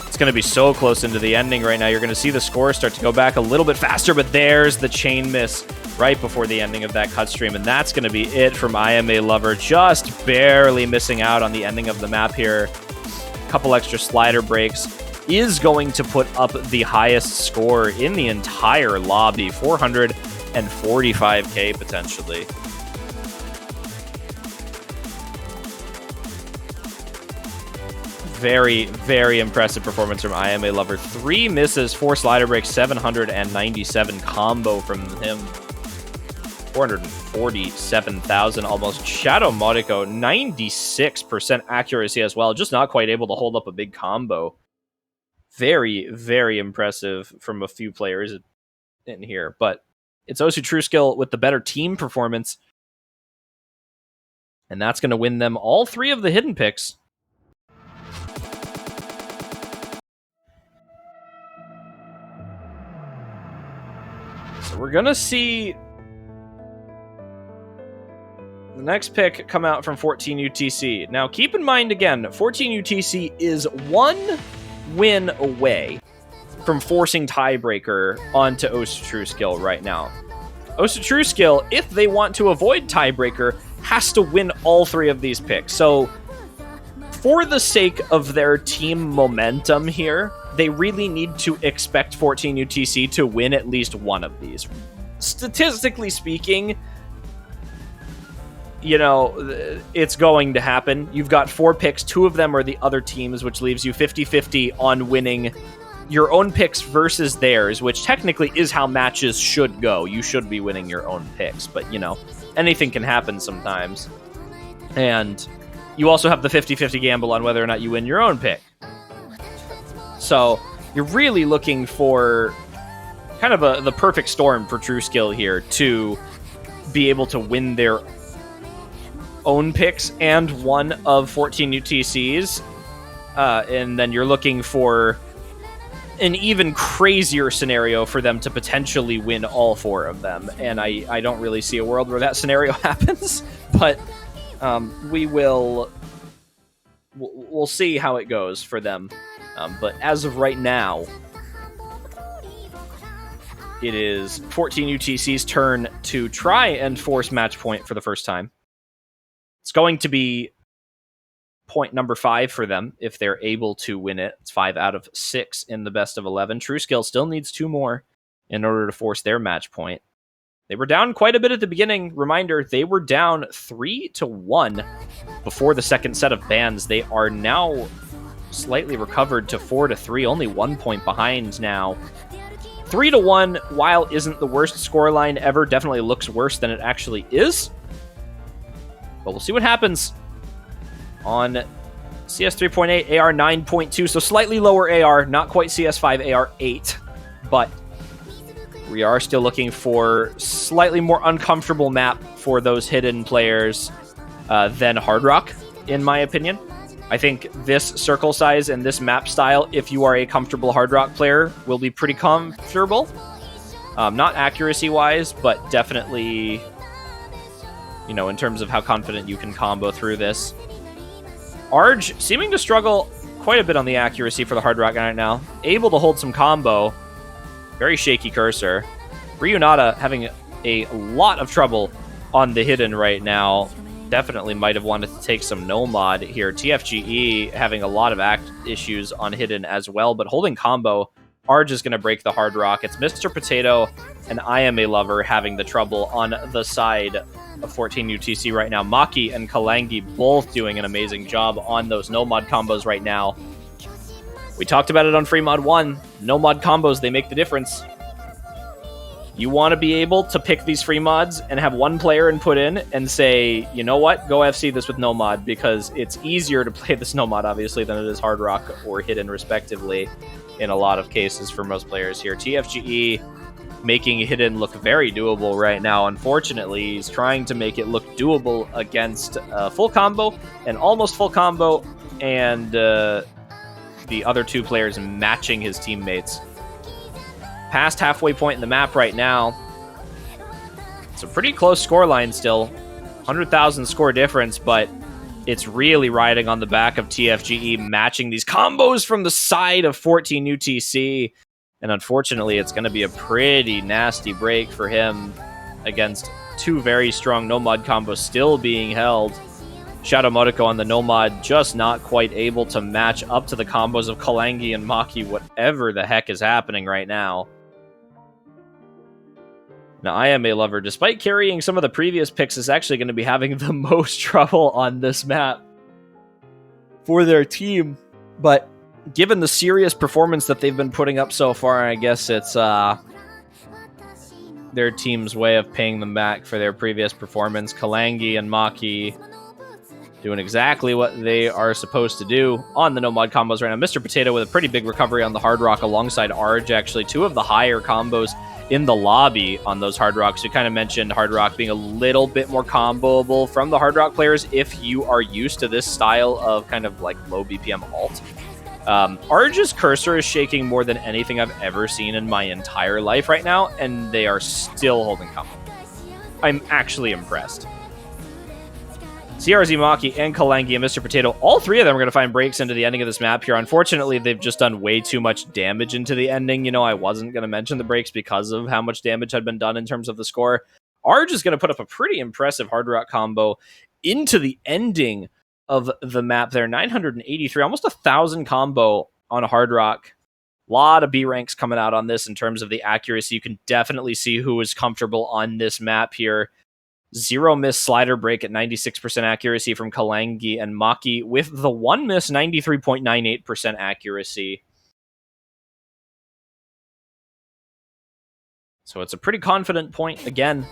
S1: It's going to be so close into the ending right now. You're going to see the score start to go back a little bit faster, but there's the chain miss right before the ending of that cut stream, and that's going to be it from IMA Lover. Just barely missing out on the ending of the map here. A couple extra slider breaks is going to put up the highest score in the entire lobby, 445k potentially. Very, very impressive performance from IMA Lover. 3 misses, 4 slider breaks, 797 combo from him. 447,000 almost. Shadow Modico, 96% accuracy as well. Just not quite able to hold up a big combo. Very, very impressive from a few players in here. But it's OSU True Skill with the better team performance. And that's going to win them all 3 of the hidden picks. So we're going to see the next pick come out from 14 UTC. Now, keep in mind, again, 14 UTC is 1 win away from forcing tiebreaker onto OSU True Skill right now. OSU True Skill, if they want to avoid tiebreaker, has to win all 3 of these picks. So, for the sake of their team momentum here, they really need to expect 14 UTC to win at least one of these. Statistically speaking, you know, it's going to happen. You've got 4 picks. 2 of them are the other teams, which leaves you 50-50 on winning your own picks versus theirs, which technically is how matches should go. You should be winning your own picks, but, you know, anything can happen sometimes. And you also have the 50-50 gamble on whether or not you win your own pick. So you're really looking for kind of the perfect storm for True Skill here to be able to win their own picks and one of 14 UTCs. And then you're looking for an even crazier scenario for them to potentially win all 4 of them. And I don't really see a world where that scenario happens, but we'll see how it goes for them. But as of right now, it is 14 UTC's turn to try and force match point for the first time. It's going to be point number 5 for them if they're able to win it. It's 5 out of 6 in the best of 11. True Skill still needs 2 more in order to force their match point. They were down quite a bit at the beginning. Reminder, they were down 3-1 before the second set of bans. They are now slightly recovered to 4-3, only 1 point behind now. 3-1, while isn't the worst scoreline ever, definitely looks worse than it actually is. But we'll see what happens on CS 3.8, AR 9.2, so slightly lower AR, not quite CS5, AR 8, but we are still looking for slightly more uncomfortable map for those hidden players than Hard Rock, in my opinion. I think this circle size and this map style, if you are a comfortable Hard Rock player, will be pretty comfortable. Not accuracy-wise, but definitely, you know, in terms of how confident you can combo through this. Arj seeming to struggle quite a bit on the accuracy for the Hard Rock right now. Able to hold some combo. Very shaky cursor. Ryunata having a lot of trouble on the hidden right now. Definitely might have wanted to take some no-mod here. TFGE having a lot of issues on hidden as well, but holding combo. Arj is going to break the Hard Rock. It's Mr. Potato and IMA Lover having the trouble on the side of 14 UTC right now. Maki and Kalangi both doing an amazing job on those no-mod combos right now. We talked about it on Free Mod 1. No-mod combos, they make the difference. You want to be able to pick these free mods and have one player input in and say, you know what, go FC this with no mod, because it's easier to play this no mod, obviously, than it is Hard Rock or Hidden, respectively, in a lot of cases for most players here. TFGE making Hidden look very doable right now. Unfortunately, he's trying to make it look doable against full combo and almost full combo, and the other 2 players matching his teammates. Past halfway point in the map right now. It's a pretty close scoreline still. 100,000 score difference, but it's really riding on the back of TFGE matching these combos from the side of 14 UTC. And unfortunately, it's going to be a pretty nasty break for him against 2 very strong no-mod combos still being held. Shadow Modico on the no-mod just not quite able to match up to the combos of Kalangi and Maki, whatever the heck is happening right now. Now, IMA Lover, despite carrying some of the previous picks, is actually going to be having the most trouble on this map for their team. But given the serious performance that they've been putting up so far, I guess it's their team's way of paying them back for their previous performance. Kalangi and Maki doing exactly what they are supposed to do on the no-mod combos right now. Mr. Potato with a pretty big recovery on the Hard Rock alongside Arj, actually. Two of the higher combos in the lobby on those Hard Rocks. You kind of mentioned Hard Rock being a little bit more comboable from the Hard Rock players if you are used to this style of kind of like low BPM alt. Arj's cursor is shaking more than anything I've ever seen in my entire life right now, and they are still holding combo. I'm actually impressed. CRZ, Maki, and Kalangi and Mr. Potato, all three of them are going to find breaks into the ending of this map here. Unfortunately, they've just done way too much damage into the ending. You know, I wasn't going to mention the breaks because of how much damage had been done in terms of the score. Arj is going to put up a pretty impressive Hard Rock combo into the ending of the map there. 983, almost 1,000 combo on a Hard Rock. A lot of B ranks coming out on this in terms of the accuracy. You can definitely see who is comfortable on this map here. Zero miss slider break at 96% accuracy from Kalangi and Maki with the one miss 93.98% accuracy. So it's a pretty confident point again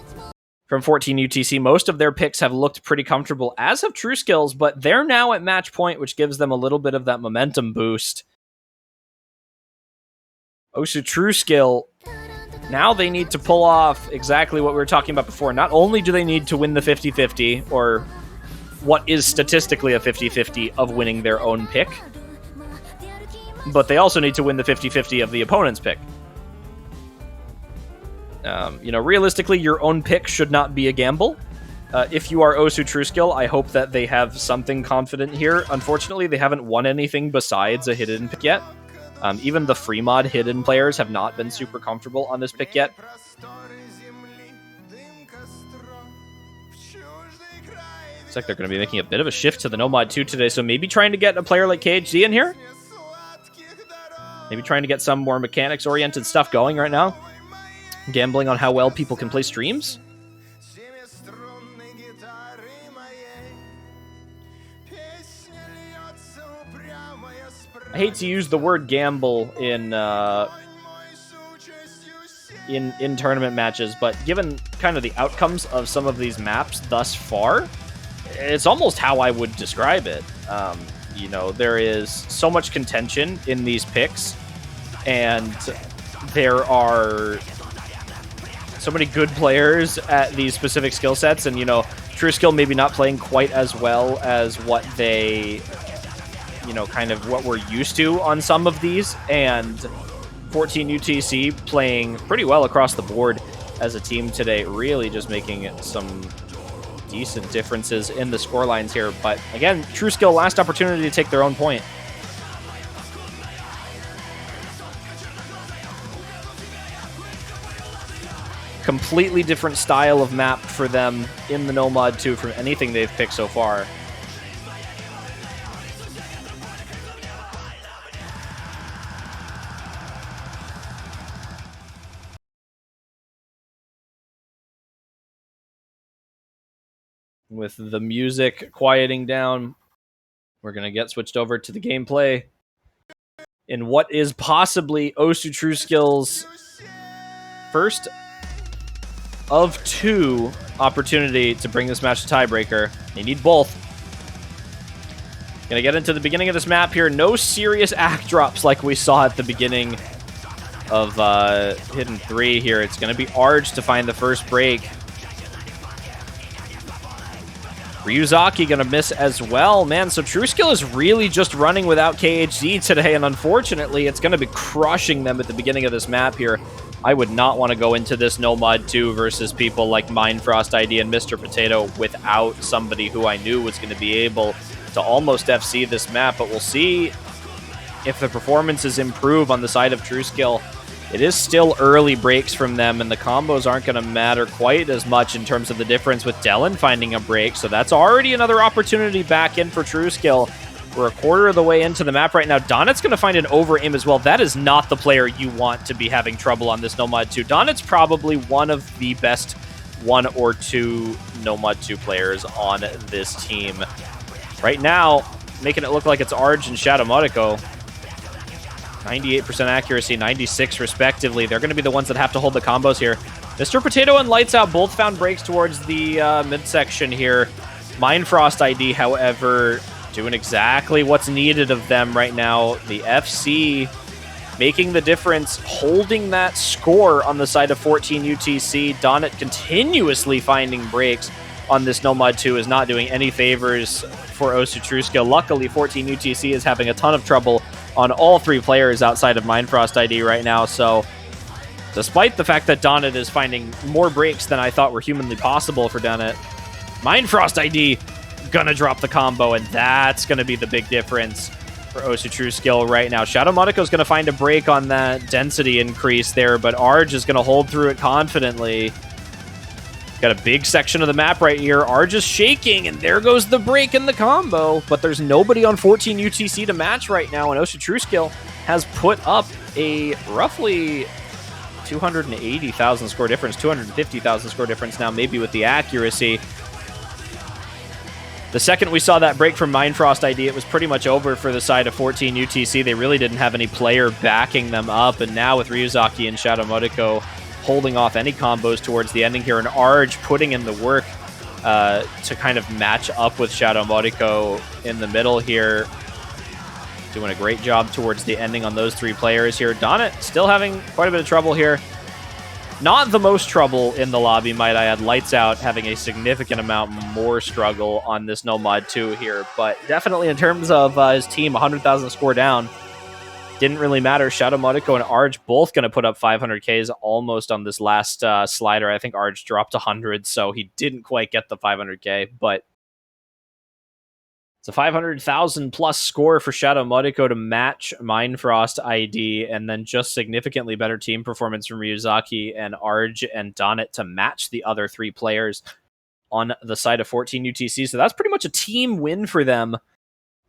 S1: from 14 UTC. Most of their picks have looked pretty comfortable, as have True Skills, but they're now at match point, which gives them a little bit of that momentum boost. OSU True Skill, now they need to pull off exactly what we were talking about before. Not only do they need to win the 50-50, or what is statistically a 50-50 of winning their own pick, but they also need to win the 50-50 of the opponent's pick. You know, realistically, your own pick should not be a gamble. If you are OSU True Skill, I hope that they have something confident here. Unfortunately, they haven't won anything besides a hidden pick yet. Even the free mod hidden players have not been super comfortable on this pick yet. Looks like they're going to be making a bit of a shift to the no mod 2 today, so maybe trying to get a player like KHD in here? Maybe trying to get some more mechanics-oriented stuff going right now? Gambling on how well people can play streams? I hate to use the word gamble in tournament matches, but given kind of the outcomes of some of these maps thus far, it's almost how I would describe it. You know, there is so much contention in these picks, and there are so many good players at these specific skill sets, and, you know, True Skill maybe not playing quite as well as what they, you know, kind of what we're used to on some of these, and 14 UTC playing pretty well across the board as a team today, really just making some decent differences in the score lines here. But again, True Skill, last opportunity to take their own point. Completely different style of map for them in the no mod 2 from anything they've picked so far. With the music quieting down, we're going to get switched over to the gameplay in what is possibly OSU True Skills' first of two opportunity to bring this match to tiebreaker. They need both. Gonna get into the beginning of this map here. No serious act drops like we saw at the beginning of Hidden 3 here. It's gonna be Arj to find the first break. Ryuzaki gonna miss as well. Man, so True Skill is really just running without KHD today, and unfortunately, it's gonna be crushing them at the beginning of this map here. I would not want to go into this no mod 2 versus people like Mindfrost ID and Mr. Potato without somebody who I knew was going to be able to almost FC this map, but we'll see if the performances improve on the side of True Skill. It is still early breaks from them, and the combos aren't going to matter quite as much in terms of the difference with Dellen finding a break, so that's already another opportunity back in for True Skill. We're a quarter of the way into the map right now. Donut's going to find an over-aim as well. That is not the player you want to be having trouble on this no mod 2. Donut's probably one of the best 1 or 2 no mod 2 players on this team. Right now, making it look like it's Arj and Shadow Modico. 98% accuracy, 96 respectively. They're going to be the ones that have to hold the combos here. Mr. Potato and Lights Out both found breaks towards the midsection here. Mindfrost ID, however, doing exactly what's needed of them right now. The FC making the difference, holding that score on the side of 14 UTC. Donut continuously finding breaks on this Nomad 2 is not doing any favors for OSU TrueSkill. Luckily, 14 UTC is having a ton of trouble on all three players outside of Mindfrost ID right now, so despite the fact that Donut is finding more breaks than I thought were humanly possible for Donut, Mindfrost ID gonna drop the combo, and that's gonna be the big difference for OSU TrueSkill right now. Shadow Modico's gonna find a break on that density increase there, but Arj is gonna hold through it confidently. Got a big section of the map right here. Arj is shaking, and there goes the break in the combo. But there's nobody on 14 UTC to match right now, and OSU TrueSkill has put up a roughly 280,000 score difference, 250,000 score difference now, maybe with the accuracy. The second we saw that break from Mindfrost ID, it was pretty much over for the side of 14 UTC. They really didn't have any player backing them up, and now with Ryuzaki and Shadow Modico holding off any combos towards the ending here, and Arj putting in the work to kind of match up with Shadow Modico in the middle here. Doing a great job towards the ending on those three players here. Donut still having quite a bit of trouble here. Not the most trouble in the lobby, might I add. Lights Out having a significant amount more struggle on this Nomad 2 here, but definitely in terms of his team, 100,000 score down. Didn't really matter. Shadow Modico and Arj both going to put up 500Ks almost on this last slider. I think Arj dropped 100, so he didn't quite get the 500K, but it's a 500,000 plus score for Shadow Modico to match Mindfrost ID, and then just significantly better team performance from Ryuzaki and Arj and Donut to match the other three players on the side of 14 UTC. So that's pretty much a team win for them.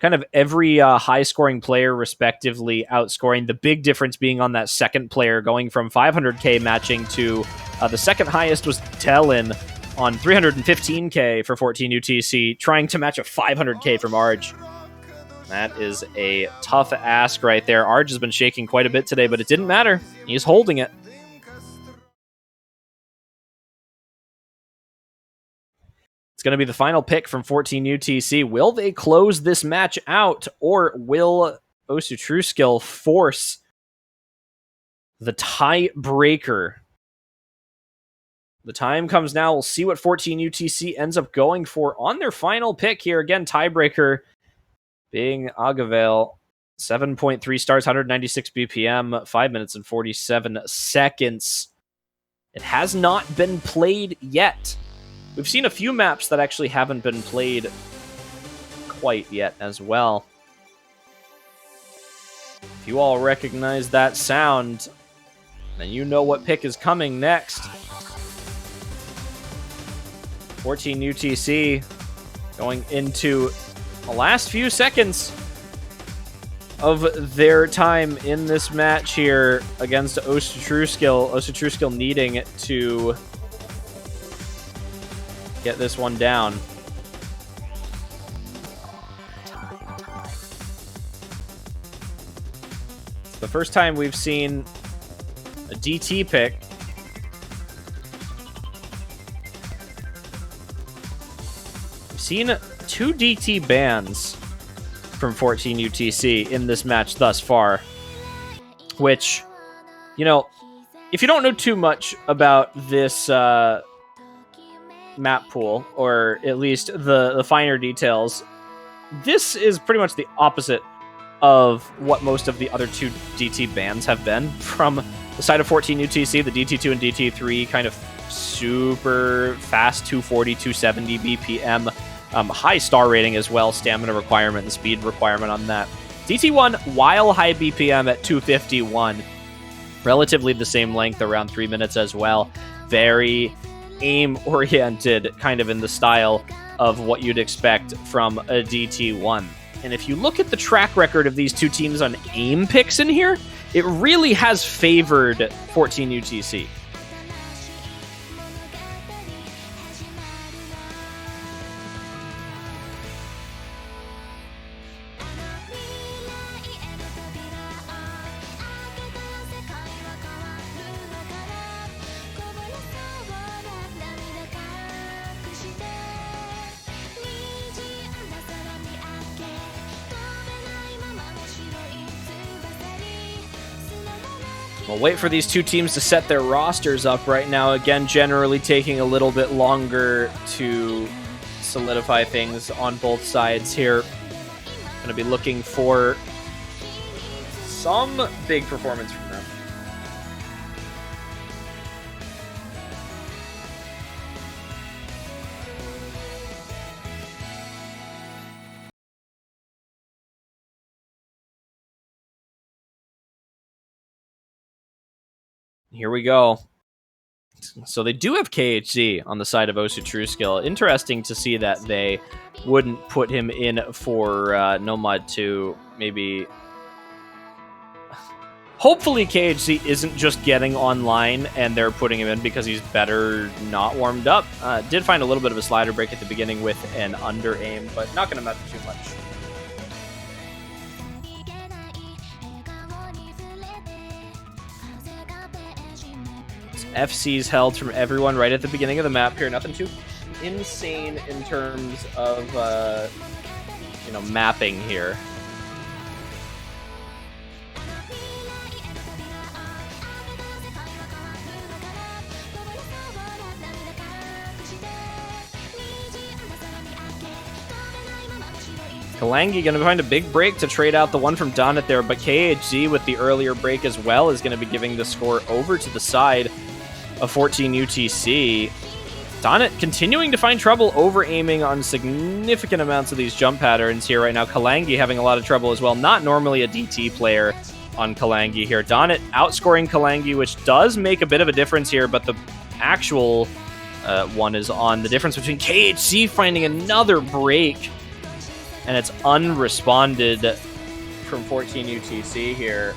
S1: Kind of every high-scoring player, respectively, outscoring. The big difference being on that second player, going from 500K matching to the second highest was Telin on 315K for 14 UTC, trying to match a 500K from Arj. That is a tough ask right there. Arj has been shaking quite a bit today, but it didn't matter. He's holding it. It's going to be the final pick from 14 UTC. Will they close this match out, or will OSU TrueSkill force the tiebreaker? The time comes now. We'll see what 14 UTC ends up going for on their final pick here. Again, tiebreaker being Agavale. 7.3 stars, 196 BPM, 5 minutes and 47 seconds. It has not been played yet. We've seen a few maps that actually haven't been played quite yet as well. If you all recognize that sound, then you know what pick is coming next. 14 UTC going into the last few seconds of their time in this match here against OSU TrueSkill. OSU TrueSkill needing to get this one down. It's the first time we've seen a DT pick. We've seen 2 DT bans from 14 UTC in this match thus far, which, you know, if you don't know too much about this map pool, or at least the finer details, this is pretty much the opposite of what most of the other 2 DT bans have been from the side of 14 UTC. The DT2 and DT3 kind of super fast 240, 270 BPM, high star rating as well, stamina requirement and speed requirement on that. DT1, while high BPM at 251, relatively the same length, around 3 minutes as well. Very aim-oriented, kind of in the style of what you'd expect from a DT1. And if you look at the track record of these 2 teams on aim picks in here, it really has favored 14 UTC. We'll wait for these two teams to set their rosters up right now. Again, generally taking a little bit longer to solidify things on both sides here. Going to be looking for some big performance from them. Here we go. So they do have KHZ on the side of OSU TrueSkill. Interesting to see that they wouldn't put him in for Nomad 2. Maybe... Hopefully KHZ isn't just getting online and they're putting him in because he's better not warmed up. Did find a little bit of a slider break at the beginning with an under aim, but not going to matter too much. FC's held from everyone right at the beginning of the map here. Nothing too insane in terms of, mapping here. Kalangi going to find a big break to trade out the one from Donut there, but KHZ with the earlier break as well is going to be giving the score over to the side of 14 UTC. Donut continuing to find trouble over-aiming on significant amounts of these jump patterns here right now. Kalangi having a lot of trouble as well. Not normally a DT player on Kalangi here. Donut outscoring Kalangi, which does make a bit of a difference here, but the actual one is on the difference between KHZ finding another break, and it's unresponded from 14 UTC here.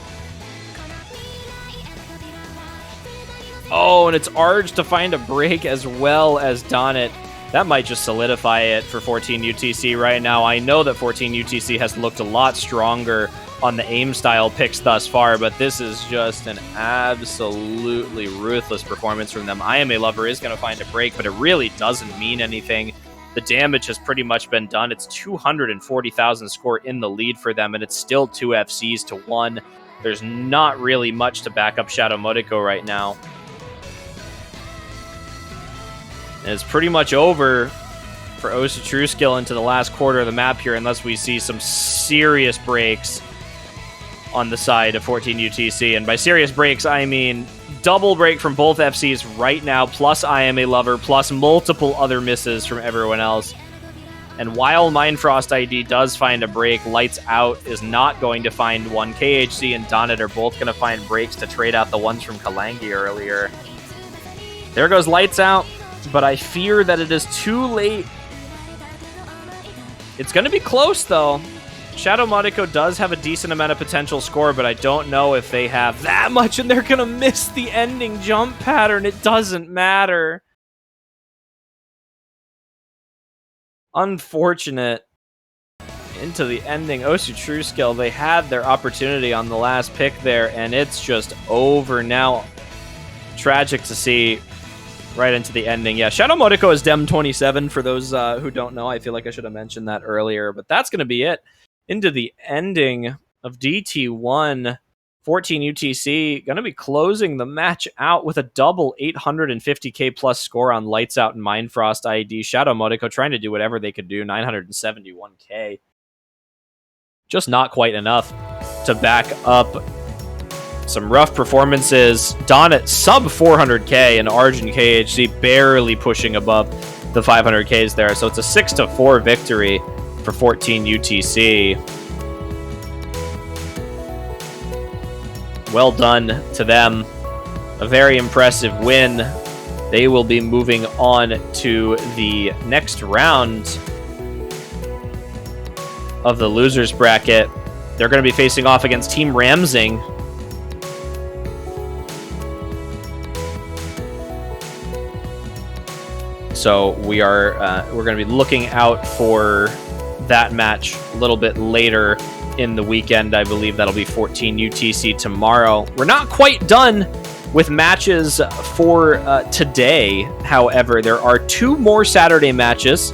S1: Oh, and it's Arj to find a break as well as Donut. That might just solidify it for 14 UTC right now. I know that 14 UTC has looked a lot stronger on the aim style picks thus far, but this is just an absolutely ruthless performance from them. I Am a Lover is going to find a break, but it really doesn't mean anything. The damage has pretty much been done. It's 240,000 score in the lead for them, and it's still 2 FCs to 1. There's not really much to back up Shadow Modico right now. And it's pretty much over for OSU TrueSkill into the last quarter of the map here, unless we see some serious breaks on the side of 14 UTC. And by serious breaks, I mean double break from both FCs right now, plus I Am a Lover, plus multiple other misses from everyone else. And while Mindfrost ID does find a break, Lights Out is not going to find one. KHC and Donut are both going to find breaks to trade out the ones from Kalangi earlier. There goes Lights Out, but I fear that it is too late. It's going to be close, though. Shadow Modico does have a decent amount of potential score, but I don't know if they have that much, and they're going to miss the ending jump pattern. It doesn't matter. Unfortunate. Into the ending. OSU TrueSkill, they had their opportunity on the last pick there, and it's just over now. Tragic to see right into the ending. Yeah, Shadow Modico is Dem 27 for those who don't know. I feel like I should have mentioned that earlier, but that's going to be it. Into the ending of DT1, 14 UTC going to be closing the match out with a double 850k plus score on Lights Out and Mindfrost ID. Shadow Modico trying to do whatever they could do, 971k. Just not quite enough to back up some rough performances. Donut sub 400k and Arjun KHC barely pushing above the 500ks there. So it's a 6-4 victory for 14 UTC. Well done to them. A very impressive win. They will be moving on to the next round of the losers bracket. They're going to be facing off against Team Ramsing. So we're going to be looking out for that match a little bit later in the weekend. I believe that'll be 14 UTC tomorrow. We're not quite done with matches for today. However, there are 2 more Saturday matches